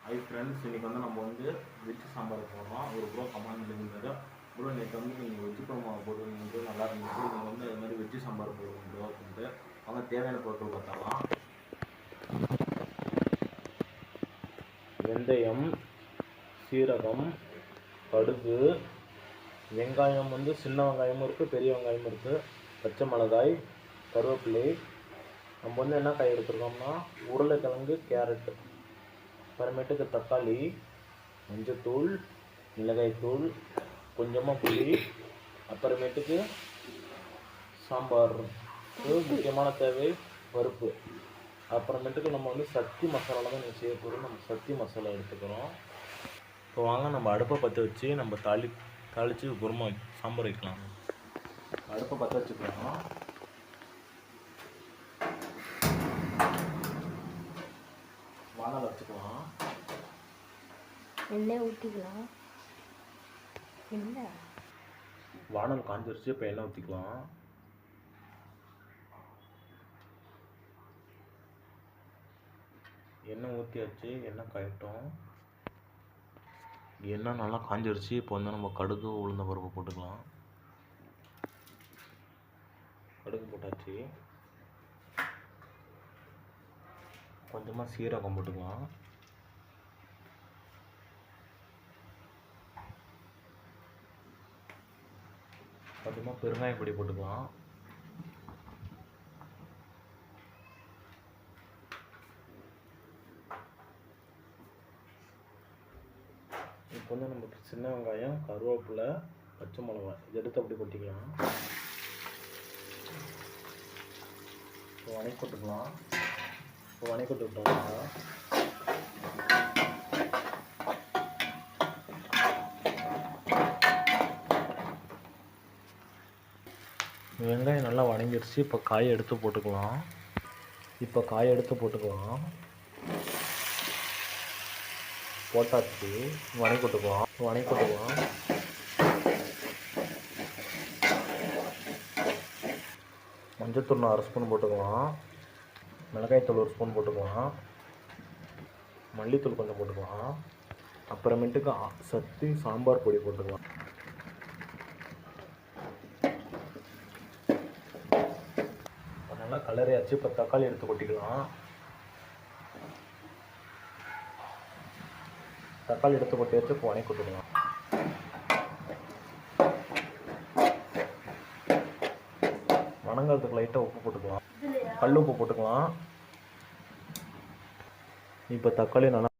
Hi friends, இன்றைக்கி வந்து நம்ம வந்து வெஜ் சாம்பார் போடுறோம். ஒரு ப்ரோ கமெண்ட் இருந்தார், ப்ரோ நேற்று வந்து நீங்கள் வெஜ்ஜு குருமா போடுவீங்க, நல்லா இருந்துச்சு, நீங்கள் வந்து அது மாதிரி வெஜ்ஜு சாம்பார் போடுவீங்க ப்ரோ அப்படின்ட்டு. அவங்க தேவையான பொருட்கள் பார்த்தாலாம். வெந்தயம், சீரகம், கடுகு, வெங்காயம் வந்து சின்ன வெங்காயமும் இருக்குது, பெரிய வெங்காயமும் இருக்குது, பச்சை மிளகாய், கருவேப்பிலை. நம்ம வந்து என்ன காய் எடுத்துருக்கோம்னா உருளைக்கிழங்கு, கேரட்டு, அப்புறமேட்டுக்கு தக்காளி, மஞ்சத்தூள், மிளகாய்த்தூள், கொஞ்சமாக புளி, அப்புறமேட்டுக்கு சாம்பார் முக்கியமான தேவை பருப்பு. அப்புறமேட்டுக்கு நம்ம வந்து சக்தி மசாலா தான் நம்ம செய்ய போகிறோம். நம்ம சக்தி மசாலா எடுத்துக்கிறோம். இப்போ வாங்க நம்ம அடுப்பை பற்ற வச்சு நம்ம தாளித்து குருமா சாம்பார் வைக்கலாம். அடுப்பை பற்ற வச்சுக்கலாம். வானல் வச்சுக்கலாம். எண்ணெய் ஊற்றிக்கலாம். எண்ணெய் வானல் காஞ்சிருச்சு. இப்போ எண்ணெய் ஊற்றிக்கலாம். எண்ணெய் ஊற்றியாச்சு. எண்ணெய் காயட்டும். எண்ணெய் நல்லா காஞ்சிருச்சு. இப்போ வந்து நம்ம கடுகு, உளுந்த பருப்பு போட்டுக்கலாம். கடுகு போட்டாச்சு. கொஞ்சமாக சீரகம் போட்டுக்கலாம். கொஞ்சமாக பெருங்காய பொடி போட்டுக்கலாம். இப்போ வந்து நமக்கு சின்ன வெங்காயம், கருவேப்பிலை, பச்சை மிளகாய் இது எடுத்து அப்படி கொட்டிக்கலாம். இப்போ வணக்கி கொட்டுக்கலாம். இப்போ வணக்கி கொட்டு விட்டோம்னா வெங்காயம் நல்லா வணங்கிடுச்சு. இப்போ காயை எடுத்து போட்டுக்கலாம். போட்டாச்சு. வணக்கி கொட்டுக்கலாம். மஞ்சத்தூள் 1/2 ஸ்பூன் போட்டுக்கலாம். மிளகாய்த்தூள் 1 ஸ்பூன் போட்டுக்கலாம். மல்லித்தூள் கொஞ்சம் போட்டுக்கலாம். அப்புறமேட்டுக்கு சக்தி சாம்பார் பொடி போட்டுக்கலாம். நல்லா கலரையாச்சு. இப்போ தக்காளி எடுத்து கொட்டிக்கலாம். தக்காளி எடுத்து கொட்டியாச்சு. இப்போ வணக்கி கொட்டுக்கலாம். வணங்கிறதுக்கு லைட்டாக உப்பு போட்டுக்கலாம். கல் உப்பு போட்டுக்கலாம். இப்போ தக்காளி நல்லா